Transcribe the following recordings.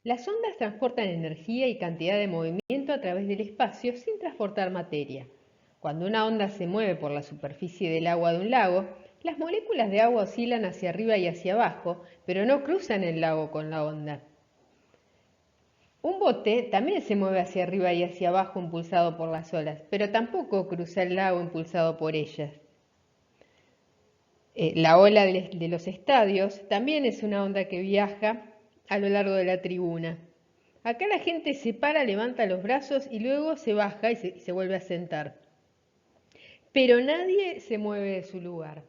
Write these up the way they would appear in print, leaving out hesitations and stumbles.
Las ondas transportan energía y cantidad de movimiento a través del espacio sin transportar materia. Cuando una onda se mueve por la superficie del agua de un lago, las moléculas de agua oscilan hacia arriba y hacia abajo, pero no cruzan el lago con la onda. Un bote también se mueve hacia arriba y hacia abajo impulsado por las olas, pero tampoco cruza el lago impulsado por ellas. La ola de los estadios también es una onda que viaja a lo largo de la tribuna. Acá la gente se para, levanta los brazos y luego se baja y se vuelve a sentar. Pero nadie se mueve de su lugar.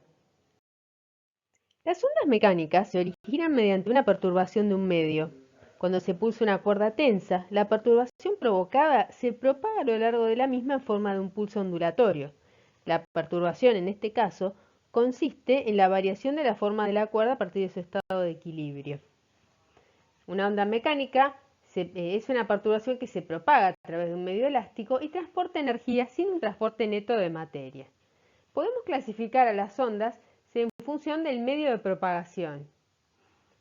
Las ondas mecánicas se originan mediante una perturbación de un medio. Cuando se pulsa una cuerda tensa, la perturbación provocada se propaga a lo largo de la misma en forma de un pulso ondulatorio. La perturbación, en este caso, consiste en la variación de la forma de la cuerda a partir de su estado de equilibrio. Una onda mecánica es una perturbación que se propaga a través de un medio elástico y transporta energía sin un transporte neto de materia. Podemos clasificar a las ondas en función del medio de propagación.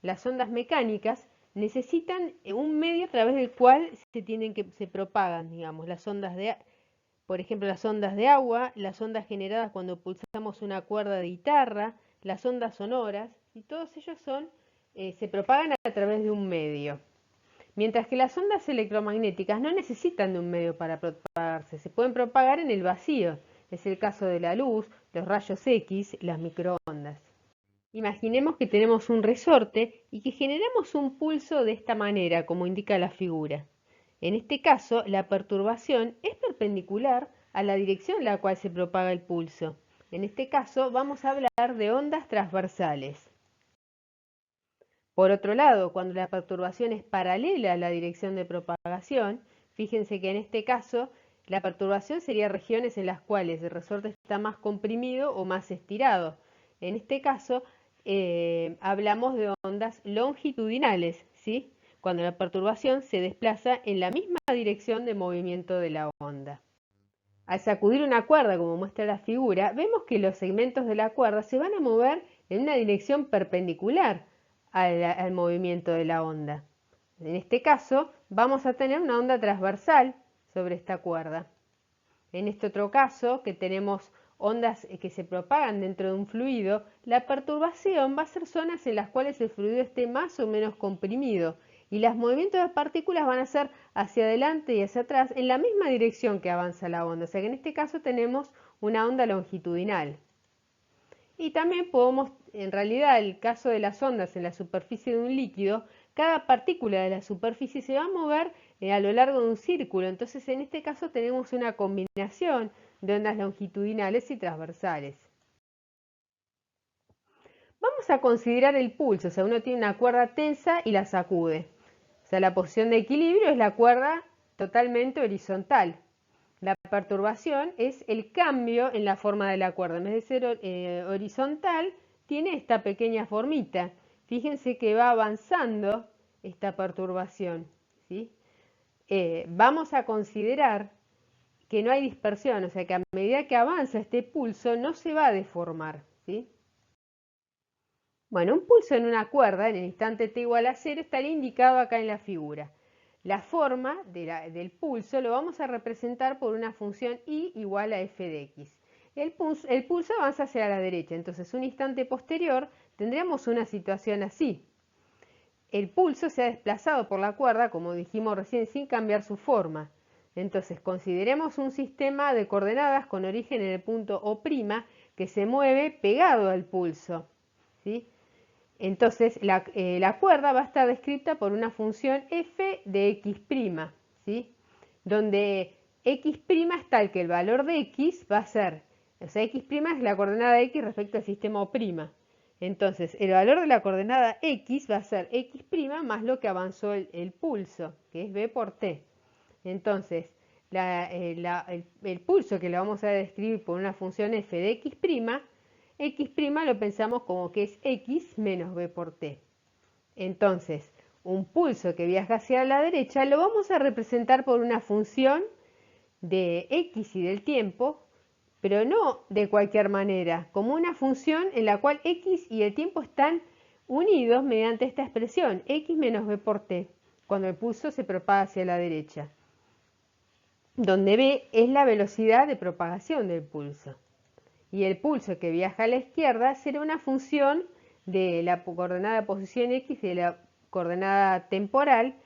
Las ondas mecánicas necesitan un medio a través del cual se propagan, digamos, por ejemplo, las ondas de agua, las ondas generadas cuando pulsamos una cuerda de guitarra, las ondas sonoras, y todos ellos se propagan a través de un medio. Mientras que las ondas electromagnéticas no necesitan de un medio para propagarse, se pueden propagar en el vacío. Es el caso de la luz, los rayos X, las microondas. Imaginemos que tenemos un resorte y que generamos un pulso de esta manera, como indica la figura. En este caso, la perturbación es perpendicular a la dirección en la cual se propaga el pulso. En este caso, vamos a hablar de ondas transversales. Por otro lado, cuando la perturbación es paralela a la dirección de propagación, fíjense que en este caso la perturbación sería regiones en las cuales el resorte está más comprimido o más estirado. En este caso hablamos de ondas longitudinales, ¿sí? Cuando la perturbación se desplaza en la misma dirección de movimiento de la onda. Al sacudir una cuerda, como muestra la figura, vemos que los segmentos de la cuerda se van a mover en una dirección perpendicular al movimiento de la onda. En este caso, vamos a tener una onda transversal sobre esta cuerda. En este otro caso, que tenemos ondas que se propagan dentro de un fluido, la perturbación va a ser zonas en las cuales el fluido esté más o menos comprimido y los movimientos de partículas van a ser hacia adelante y hacia atrás en la misma dirección que avanza la onda. O sea que en este caso tenemos una onda longitudinal. Y también podemos, en realidad, el caso de las ondas en la superficie de un líquido, cada partícula de la superficie se va a mover a lo largo de un círculo. Entonces, en este caso tenemos una combinación de ondas longitudinales y transversales. Vamos a considerar el pulso, o sea, uno tiene una cuerda tensa y la sacude. O sea, la posición de equilibrio es la cuerda totalmente horizontal. La perturbación es el cambio en la forma de la cuerda. En vez de ser horizontal, tiene esta pequeña formita. Fíjense que va avanzando esta perturbación, ¿sí? Vamos a considerar que no hay dispersión, o sea que a medida que avanza este pulso no se va a deformar, ¿sí? Bueno, un pulso en una cuerda en el instante t igual a 0 estaría indicado acá en la figura. La forma del pulso lo vamos a representar por una función i igual a f de x. El pulso avanza hacia la derecha, entonces un instante posterior tendríamos una situación así. El pulso se ha desplazado por la cuerda, como dijimos recién, sin cambiar su forma. Entonces consideremos un sistema de coordenadas con origen en el punto O' que se mueve pegado al pulso, ¿sí? Entonces, la cuerda va a estar descrita por una función f de x', ¿sí? Donde x' es tal que el valor de x va a ser, o sea, x' es la coordenada de x respecto al sistema O'. Entonces, el valor de la coordenada x va a ser x' más lo que avanzó el pulso, que es b por t. Entonces, el pulso que lo vamos a describir por una función f de x', x' lo pensamos como que es x menos b por t. Entonces, un pulso que viaja hacia la derecha lo vamos a representar por una función de x y del tiempo, pero no de cualquier manera, como una función en la cual x y el tiempo están unidos mediante esta expresión, x menos b por t. cuando el pulso se propaga hacia la derecha, donde B es la velocidad de propagación del pulso. Y el pulso que viaja a la izquierda será una función de la coordenada posición X y de la coordenada temporal,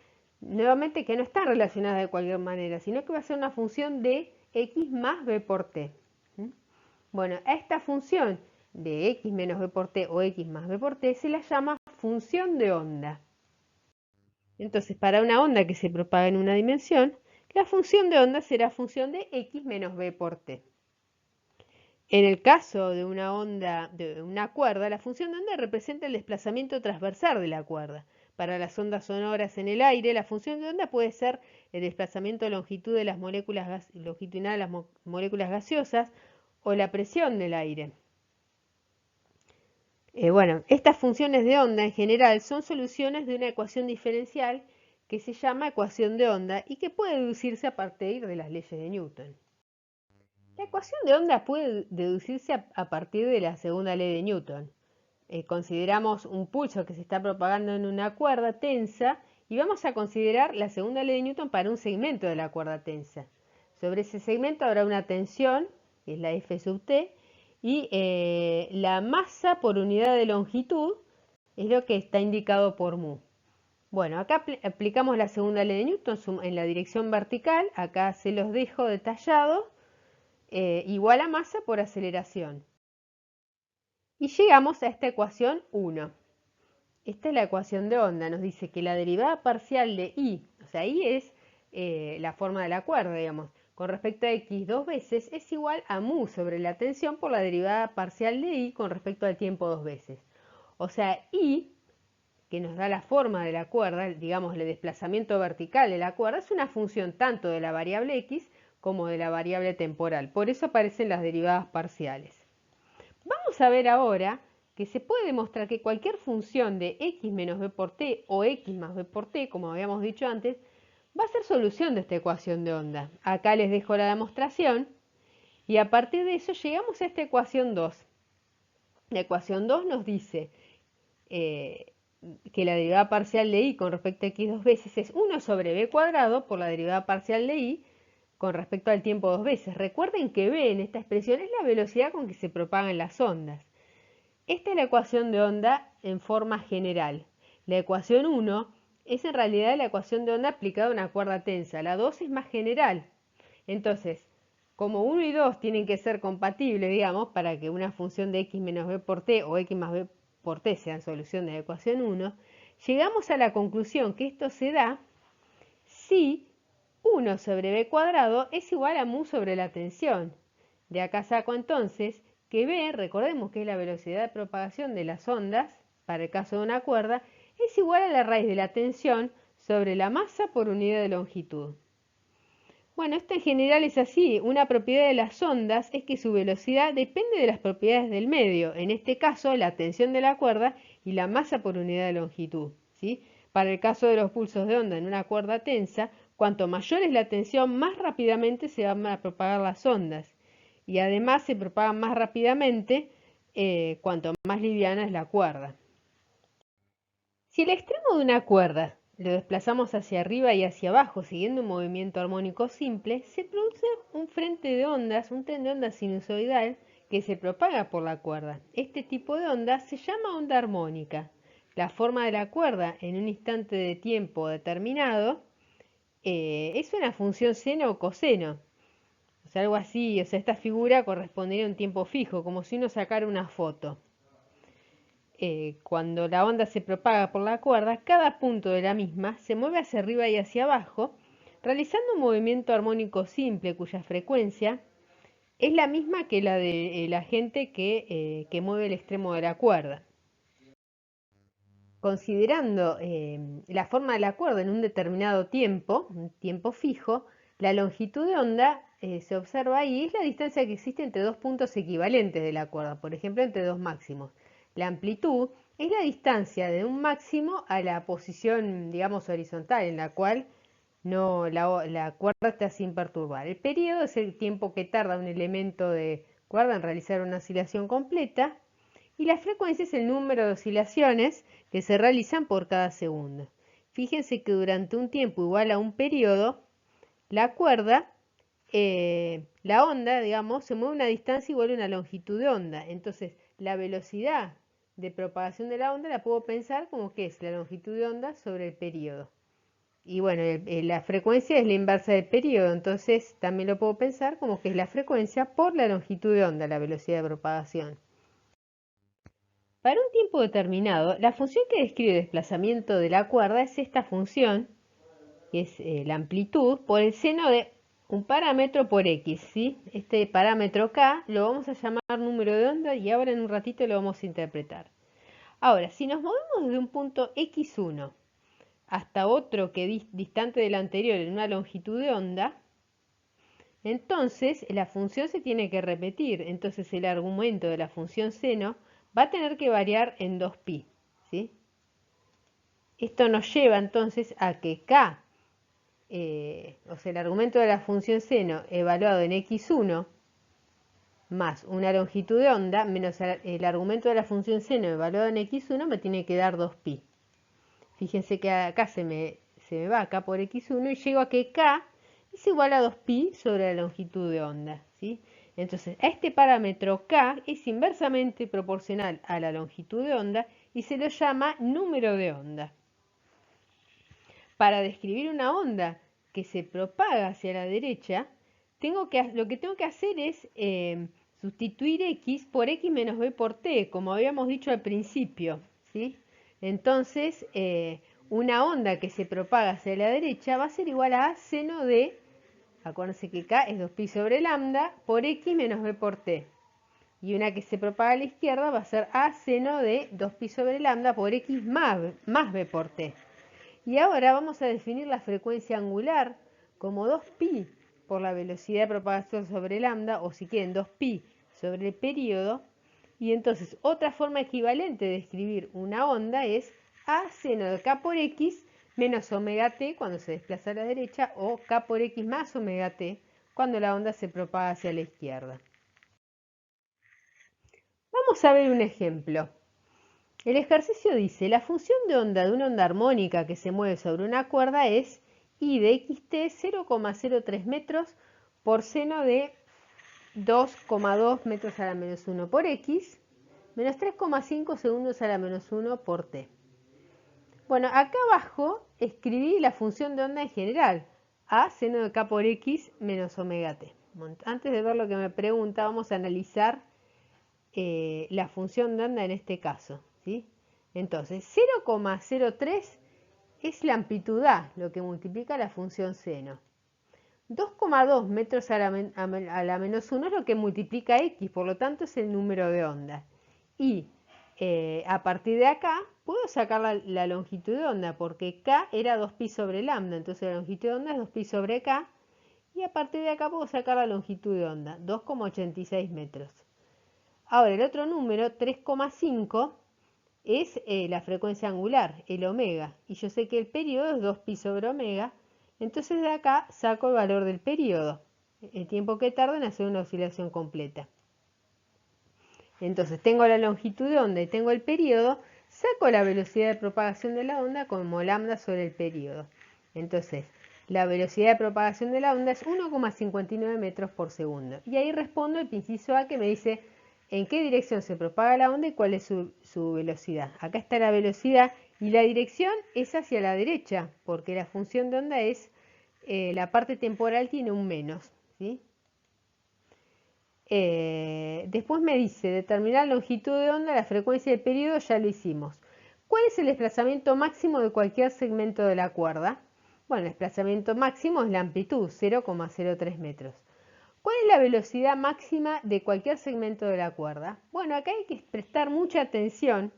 nuevamente que no está relacionada de cualquier manera, sino que va a ser una función de X más B por T. Bueno, a esta función de X menos B por T o X más B por T se la llama función de onda. Entonces, para una onda que se propaga en una dimensión, la función de onda será función de X menos B por T. En el caso de una onda, de una cuerda, la función de onda representa el desplazamiento transversal de la cuerda. Para las ondas sonoras en el aire, la función de onda puede ser el desplazamiento de longitud de las moléculas longitudinal de las moléculas gaseosas o la presión del aire. Bueno, estas funciones de onda en general son soluciones de una ecuación diferencial que se llama ecuación de onda y que puede deducirse a partir de las leyes de Newton. La ecuación de onda puede deducirse a partir de la segunda ley de Newton. Consideramos un pulso que se está propagando en una cuerda tensa y vamos a considerar la segunda ley de Newton para un segmento de la cuerda tensa. Sobre ese segmento habrá una tensión, que es la F sub T, y la masa por unidad de longitud es lo que está indicado por mu. Bueno, acá aplicamos la segunda ley de Newton en la dirección vertical, acá se los dejo detallados, igual a masa por aceleración. Y llegamos a esta ecuación 1. Esta es la ecuación de onda, nos dice que la derivada parcial de I, o sea, I es la forma de la cuerda, digamos, con respecto a X dos veces es igual a mu sobre la tensión por la derivada parcial de I con respecto al tiempo dos veces. O sea, I, que nos da la forma de la cuerda, digamos el desplazamiento vertical de la cuerda, es una función tanto de la variable X como de la variable temporal. Por eso aparecen las derivadas parciales. Vamos a ver ahora que se puede demostrar que cualquier función de X menos B por T o X más B por T, como habíamos dicho antes, va a ser solución de esta ecuación de onda. Acá les dejo la demostración y a partir de eso llegamos a esta ecuación 2. La ecuación 2 nos dice que la derivada parcial de I con respecto a X dos veces es 1 sobre B cuadrado por la derivada parcial de I con respecto al tiempo dos veces. Recuerden que B en esta expresión es la velocidad con que se propagan las ondas. Esta es la ecuación de onda en forma general. La ecuación 1 es en realidad la ecuación de onda aplicada a una cuerda tensa. La 2 es más general. Entonces, como 1 y 2 tienen que ser compatibles, digamos, para que una función de X menos B por T o X más B por T sean solución de la ecuación 1, llegamos a la conclusión que esto se da si 1 sobre B cuadrado es igual a mu sobre la tensión. De acá saco entonces que B, recordemos que es la velocidad de propagación de las ondas, para el caso de una cuerda, es igual a la raíz de la tensión sobre la masa por unidad de longitud. Bueno, esto en general es así. Una propiedad de las ondas es que su velocidad depende de las propiedades del medio, en este caso la tensión de la cuerda y la masa por unidad de longitud, ¿sí? Para el caso de los pulsos de onda en una cuerda tensa, cuanto mayor es la tensión, más rápidamente se van a propagar las ondas. Y además se propagan más rápidamente cuanto más liviana es la cuerda. Si el extremo de una cuerda lo desplazamos hacia arriba y hacia abajo siguiendo un movimiento armónico simple, se produce un frente de ondas, un tren de ondas sinusoidal que se propaga por la cuerda. Este tipo de onda se llama onda armónica. La forma de la cuerda en un instante de tiempo determinado es una función seno o coseno. O sea, algo así, o sea, esta figura correspondería a un tiempo fijo, como si uno sacara una foto. Cuando la onda se propaga por la cuerda, cada punto de la misma se mueve hacia arriba y hacia abajo, realizando un movimiento armónico simple cuya frecuencia es la misma que la de la gente que mueve el extremo de la cuerda. Considerando la forma de la cuerda en un determinado tiempo, un tiempo fijo, la longitud de onda se observa ahí, es la distancia que existe entre dos puntos equivalentes de la cuerda, por ejemplo, entre dos máximos. La amplitud es la distancia de un máximo a la posición, digamos, horizontal, en la cual la cuerda está sin perturbar. El periodo es el tiempo que tarda un elemento de cuerda en realizar una oscilación completa, y la frecuencia es el número de oscilaciones que se realizan por cada segundo. Fíjense que durante un tiempo igual a un periodo, la cuerda, la onda, digamos, se mueve a una distancia igual a una longitud de onda. Entonces, la velocidad de propagación de la onda la puedo pensar como que es la longitud de onda sobre el periodo. Y bueno, la frecuencia es la inversa del periodo, entonces también lo puedo pensar como que es la frecuencia por la longitud de onda, la velocidad de propagación. Para un tiempo determinado, la función que describe el desplazamiento de la cuerda es esta función, que es la amplitud, por el seno de un parámetro por x, ¿sí? Este parámetro k lo vamos a llamar número de onda y ahora en un ratito lo vamos a interpretar. Ahora, si nos movemos desde un punto x1 hasta otro que distante del anterior en una longitud de onda, entonces la función se tiene que repetir. Entonces el argumento de la función seno va a tener que variar en 2pi, ¿sí? Esto nos lleva entonces a que k, o sea, el argumento de la función seno evaluado en x1 más una longitud de onda menos el argumento de la función seno evaluado en x1 me tiene que dar 2pi. Fíjense que acá se me va acá por x1 y llego a que k es igual a 2pi sobre la longitud de onda, ¿sí? Entonces, a este parámetro k es inversamente proporcional a la longitud de onda y se lo llama número de onda. Para describir una onda que se propaga hacia la derecha, lo que tengo que hacer es sustituir x por x menos b por t, como habíamos dicho al principio, ¿sí? Entonces, una onda que se propaga hacia la derecha va a ser igual a seno de, acuérdense que k es 2pi sobre lambda, por x menos b por t. Y una que se propaga a la izquierda va a ser a seno de 2pi sobre lambda por x más b por t. Y ahora vamos a definir la frecuencia angular como 2pi por la velocidad de propagación sobre lambda, o si quieren 2pi sobre el periodo. Y entonces otra forma equivalente de escribir una onda es a seno de k por x menos omega t cuando se desplaza a la derecha, o k por x más omega t cuando la onda se propaga hacia la izquierda. Vamos a ver un ejemplo. El ejercicio dice, la función de onda de una onda armónica que se mueve sobre una cuerda es I de xt 0,03 metros por seno de 2,2 metros a la menos 1 por x, menos 3,5 segundos a la menos 1 por t. Bueno, acá abajo escribí la función de onda en general, a seno de k por x menos omega t. Antes de ver lo que me pregunta, vamos a analizar la función de onda en este caso, ¿sí? Entonces, 0,03 es la amplitud A, lo que multiplica la función seno. 2,2 metros a la menos 1 es lo que multiplica x, por lo tanto es el número de onda. Y a partir de acá puedo sacar la longitud de onda, porque k era 2pi sobre lambda, entonces la longitud de onda es 2pi sobre k, y a partir de acá puedo sacar la longitud de onda, 2,86 metros. Ahora, el otro número, 3,5, es la frecuencia angular, el omega. Y yo sé que el periodo es 2pi sobre omega. Entonces de acá saco el valor del periodo, el tiempo que tarda en hacer una oscilación completa. Entonces tengo la longitud de onda y tengo el periodo, saco la velocidad de propagación de la onda como lambda sobre el periodo. Entonces, la velocidad de propagación de la onda es 1,59 metros por segundo. Y ahí respondo el inciso A que me dice en qué dirección se propaga la onda y cuál es su velocidad. Acá está la velocidad y la dirección es hacia la derecha, porque la función de onda es, la parte temporal tiene un menos, ¿sí? Después me dice, determinar la longitud de onda, la frecuencia del periodo, ya lo hicimos. ¿Cuál es el desplazamiento máximo de cualquier segmento de la cuerda? Bueno, el desplazamiento máximo es la amplitud, 0,03 metros. ¿Cuál es la velocidad máxima de cualquier segmento de la cuerda? Bueno, acá hay que prestar mucha atención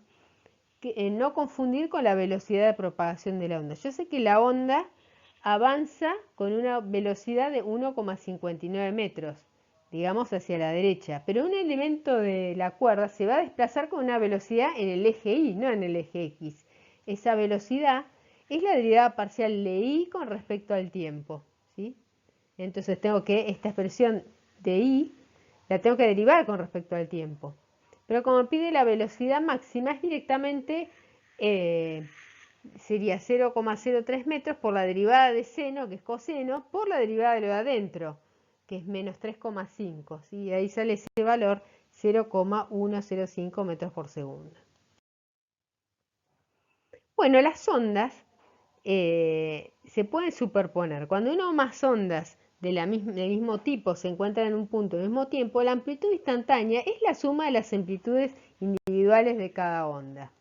en no confundir con la velocidad de propagación de la onda. Yo sé que la onda avanza con una velocidad de 1,59 metros, digamos hacia la derecha, pero un elemento de la cuerda se va a desplazar con una velocidad en el eje Y, no en el eje X. Esa velocidad es la derivada parcial de Y con respecto al tiempo, ¿sí? Entonces tengo que, esta expresión de I, la tengo que derivar con respecto al tiempo. Pero como pide la velocidad máxima, es directamente sería 0,03 metros por la derivada de seno, que es coseno, por la derivada de lo de adentro, que es menos 3,5, ¿sí? Ahí sale ese valor 0,105 metros por segundo. Bueno, las ondas se pueden superponer. Cuando una o más ondas del mismo tipo se encuentran en un punto al mismo tiempo, la amplitud instantánea es la suma de las amplitudes individuales de cada onda.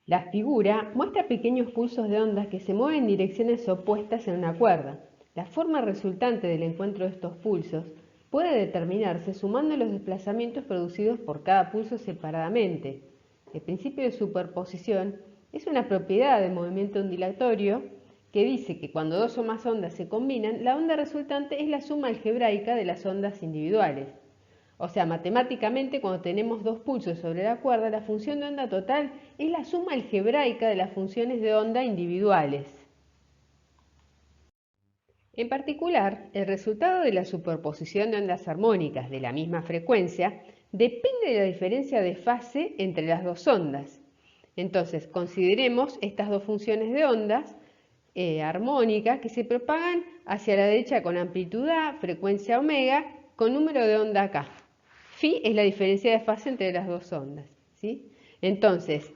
La figura muestra pequeños pulsos de ondas que se mueven en direcciones opuestas en una cuerda. La forma resultante del encuentro de estos pulsos puede determinarse sumando los desplazamientos producidos por cada pulso separadamente. El principio de superposición es una propiedad de movimiento ondulatorio que dice que cuando dos o más ondas se combinan, la onda resultante es la suma algebraica de las ondas individuales. O sea, matemáticamente, cuando tenemos dos pulsos sobre la cuerda, la función de onda total es la suma algebraica de las funciones de onda individuales. En particular, el resultado de la superposición de ondas armónicas de la misma frecuencia depende de la diferencia de fase entre las dos ondas. Entonces, consideremos estas dos funciones de ondas armónicas que se propagan hacia la derecha con amplitud A, frecuencia omega, con número de onda K. Phi es la diferencia de fase entre las dos ondas, ¿sí? Entonces,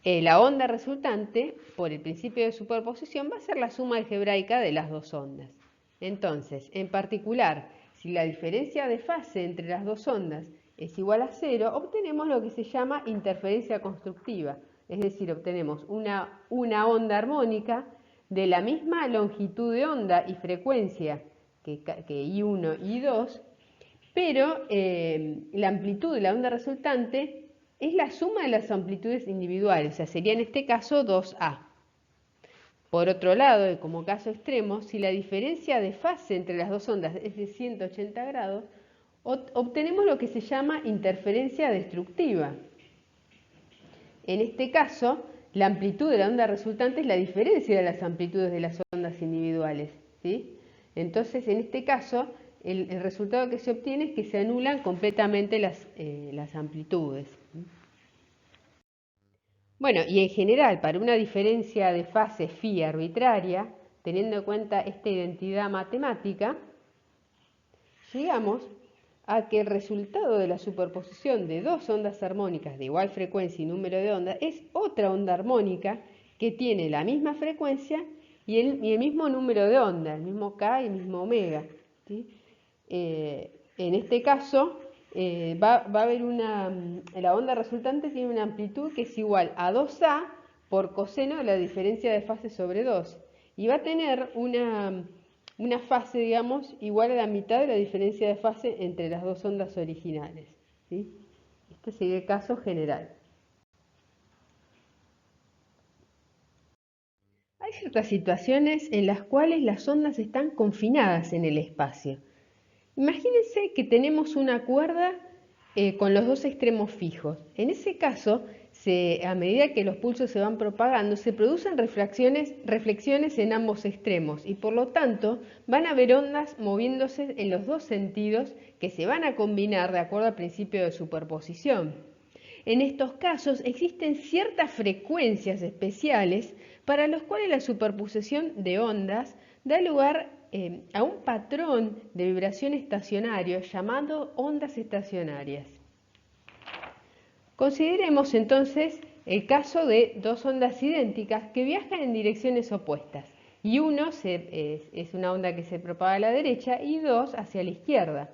la onda resultante, por el principio de superposición, va a ser la suma algebraica de las dos ondas. Entonces, en particular, si la diferencia de fase entre las dos ondas es igual a 0, obtenemos lo que se llama interferencia constructiva. Es decir, obtenemos una onda armónica de la misma longitud de onda y frecuencia que I1 y I2, pero la amplitud de la onda resultante es la suma de las amplitudes individuales, o sea, sería en este caso 2A. Por otro lado, y como caso extremo, si la diferencia de fase entre las dos ondas es de 180 grados, obtenemos lo que se llama interferencia destructiva. En este caso, la amplitud de la onda resultante es la diferencia de las amplitudes de las ondas individuales, ¿sí? Entonces, en este caso, el resultado que se obtiene es que se anulan completamente las amplitudes. Bueno, y en general, para una diferencia de fase phi arbitraria, teniendo en cuenta esta identidad matemática, llegamos a que el resultado de la superposición de dos ondas armónicas de igual frecuencia y número de ondas es otra onda armónica que tiene la misma frecuencia y el mismo número de ondas, el mismo K y el mismo omega, ¿sí? En este caso, va a haber la onda resultante tiene una amplitud que es igual a 2A por coseno de la diferencia de fase sobre 2. Y va a tener una fase, digamos, igual a la mitad de la diferencia de fase entre las dos ondas originales, ¿sí? Este sería el caso general. Hay ciertas situaciones en las cuales las ondas están confinadas en el espacio. Imagínense que tenemos una cuerda con los dos extremos fijos. En ese caso, a medida que los pulsos se van propagando, se producen reflexiones en ambos extremos y por lo tanto van a haber ondas moviéndose en los dos sentidos que se van a combinar de acuerdo al principio de superposición. En estos casos existen ciertas frecuencias especiales para los cuales la superposición de ondas da lugar a un patrón de vibración estacionario llamado ondas estacionarias. Consideremos entonces el caso de dos ondas idénticas que viajan en direcciones opuestas y uno es una onda que se propaga a la derecha y dos hacia la izquierda.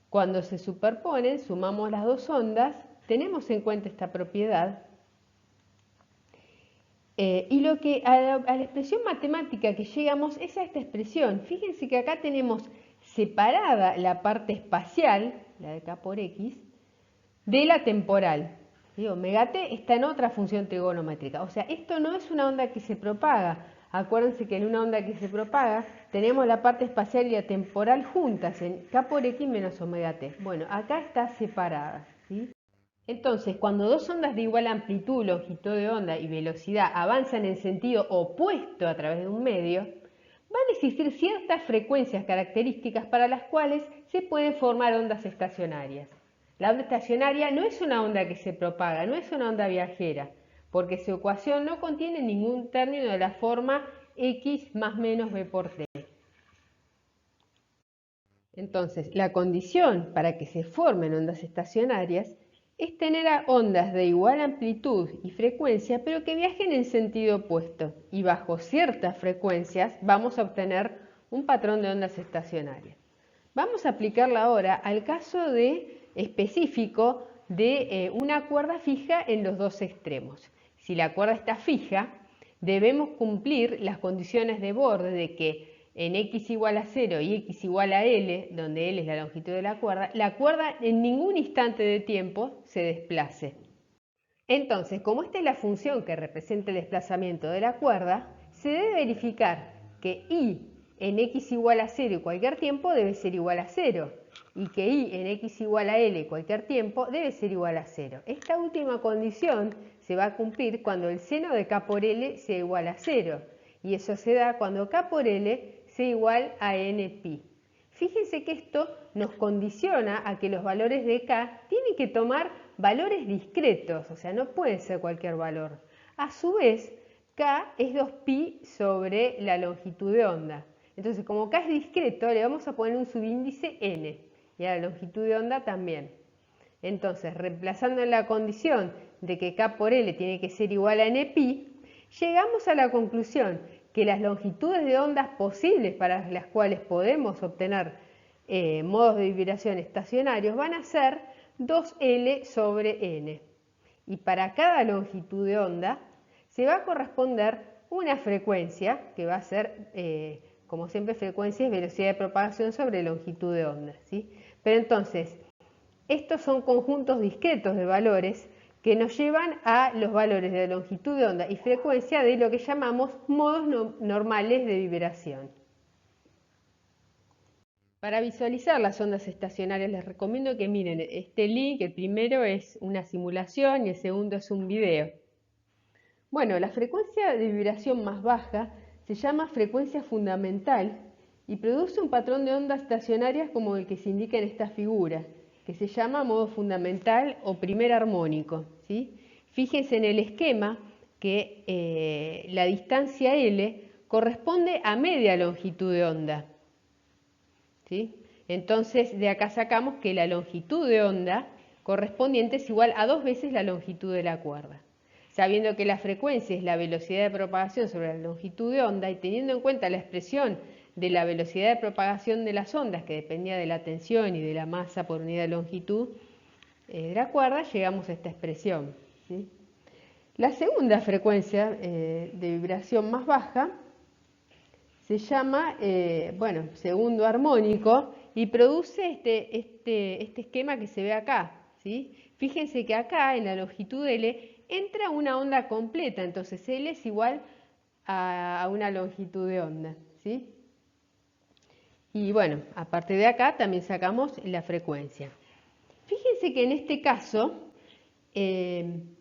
Cuando se superponen, sumamos las dos ondas, tenemos en cuenta esta propiedad y a la expresión matemática que llegamos es a esta expresión. Fíjense que acá tenemos separada la parte espacial, la de K por X, de la temporal. ¿Sí? Omega t está en otra función trigonométrica. O sea, esto no es una onda que se propaga. Acuérdense que en una onda que se propaga tenemos la parte espacial y la temporal juntas en K por X menos omega t. Bueno, acá está separada, ¿sí? Entonces, cuando dos ondas de igual amplitud, longitud de onda y velocidad avanzan en sentido opuesto a través de un medio, van a existir ciertas frecuencias características para las cuales se pueden formar ondas estacionarias. La onda estacionaria no es una onda que se propaga, no es una onda viajera. porque su ecuación no contiene ningún término de la forma x más menos b por t. Entonces, la condición para que se formen ondas estacionarias es tener ondas de igual amplitud y frecuencia, pero que viajen en sentido opuesto, y bajo ciertas frecuencias vamos a obtener un patrón de ondas estacionarias. Vamos a aplicarla ahora al caso específico de una cuerda fija en los dos extremos. Si la cuerda está fija, debemos cumplir las condiciones de borde de que en x igual a 0 y x igual a L, donde L es la longitud de la cuerda en ningún instante de tiempo se desplace. Entonces, como esta es la función que representa el desplazamiento de la cuerda, se debe verificar que y en x igual a 0 y cualquier tiempo debe ser igual a 0, y que y en x igual a L y cualquier tiempo debe ser igual a 0. Esta última condición se va a cumplir cuando el seno de k por L sea igual a 0, y eso se da cuando k por L sea igual a npi. Fíjense que esto nos condiciona a que los valores de k tienen que tomar valores discretos, o sea, no puede ser cualquier valor. A su vez, k es 2pi sobre la longitud de onda. Entonces, como k es discreto, le vamos a poner un subíndice n, y a la longitud de onda también. Entonces, reemplazando la condición de que k por L tiene que ser igual a npi, llegamos a la conclusión que las longitudes de ondas posibles para las cuales podemos obtener modos de vibración estacionarios van a ser 2L sobre n. Y para cada longitud de onda se va a corresponder una frecuencia, que va a ser, como siempre, frecuencia es velocidad de propagación sobre longitud de onda, ¿sí? Pero entonces, estos son conjuntos discretos de valores que nos llevan a los valores de longitud de onda y frecuencia de lo que llamamos modos normales de vibración. Para visualizar las ondas estacionarias les recomiendo que miren este link. El primero es una simulación y el segundo es un video. Bueno, la frecuencia de vibración más baja se llama frecuencia fundamental y produce un patrón de ondas estacionarias como el que se indica en esta figura, que se llama modo fundamental o primer armónico, ¿sí? Fíjense en el esquema que la distancia L corresponde a media longitud de onda, ¿sí? Entonces, de acá sacamos que la longitud de onda correspondiente es igual a 2 veces la longitud de la cuerda. Sabiendo que la frecuencia es la velocidad de propagación sobre la longitud de onda y teniendo en cuenta la expresión de la velocidad de propagación de las ondas, que dependía de la tensión y de la masa por unidad de longitud de la cuerda, llegamos a esta expresión, ¿sí? La segunda frecuencia de vibración más baja se llama, segundo armónico y produce este esquema que se ve acá, ¿sí? Fíjense que acá en la longitud L entra una onda completa, entonces L es igual a una longitud de onda, ¿sí? Y bueno, a partir de acá también sacamos la frecuencia. Fíjense que en este caso hay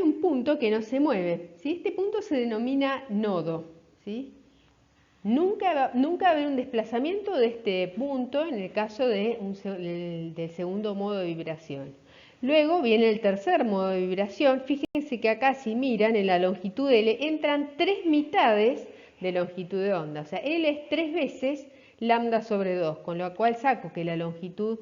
un punto que no se mueve, ¿sí? Este punto se denomina nodo, ¿sí? Nunca va a haber un desplazamiento de este punto en el caso del segundo modo de vibración. Luego viene el tercer modo de vibración. Fíjense que acá, si miran, en la longitud L entran 3 mitades de longitud de onda. O sea, L es 3 veces lambda sobre 2, con lo cual saco que la longitud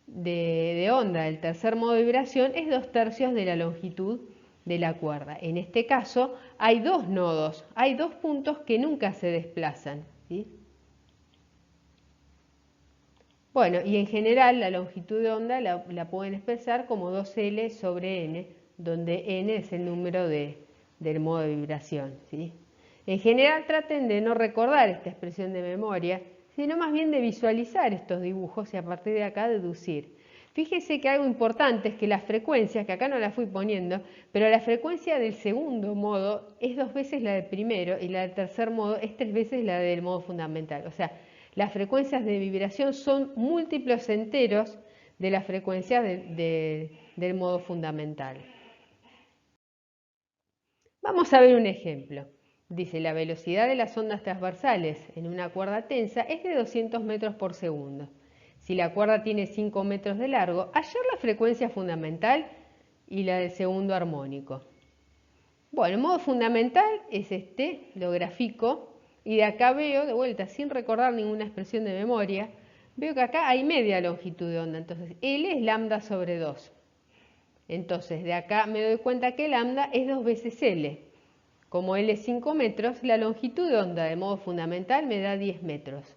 de onda del tercer modo de vibración es 2/3 de la longitud de la cuerda. En este caso hay 2 nodos, hay 2 puntos que nunca se desplazan, ¿sí? Bueno, y en general la longitud de onda la pueden expresar como 2L sobre n, donde n es el número del modo de vibración, ¿sí? En general traten de no recordar esta expresión de memoria, sino más bien de visualizar estos dibujos y a partir de acá deducir. Fíjese que algo importante es que las frecuencias, que acá no las fui poniendo, pero la frecuencia del segundo modo es 2 veces la del primero y la del tercer modo es 3 veces la del modo fundamental. O sea, las frecuencias de vibración son múltiplos enteros de las frecuencias del modo fundamental. Vamos a ver un ejemplo. Dice, la velocidad de las ondas transversales en una cuerda tensa es de 200 metros por segundo. Si la cuerda tiene 5 metros de largo, hallar la frecuencia fundamental y la del segundo armónico. Bueno, el modo fundamental es este, lo grafico, y de acá veo, de vuelta, sin recordar ninguna expresión de memoria, veo que acá hay media longitud de onda, entonces L es lambda sobre 2. Entonces de acá me doy cuenta que lambda es 2 veces L. Como L es 5 metros, la longitud de onda de modo fundamental me da 10 metros.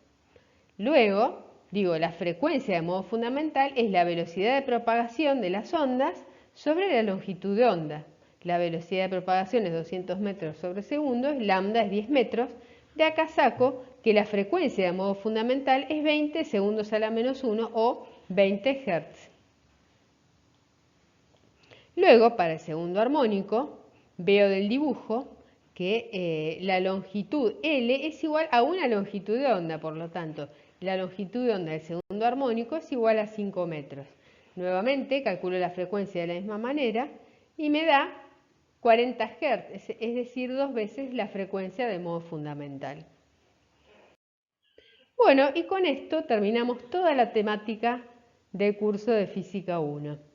Luego, digo, la frecuencia de modo fundamental es la velocidad de propagación de las ondas sobre la longitud de onda. La velocidad de propagación es 200 metros sobre segundo, lambda es 10 metros. De acá saco que la frecuencia de modo fundamental es 20 segundos a la menos 1 o 20 Hz. Luego, para el segundo armónico, veo del dibujo que la longitud L es igual a una longitud de onda, por lo tanto, la longitud de onda del segundo armónico es igual a 5 metros. Nuevamente, calculo la frecuencia de la misma manera y me da 40 Hz, es decir, 2 veces la frecuencia de modo fundamental. Bueno, y con esto terminamos toda la temática del curso de Física 1.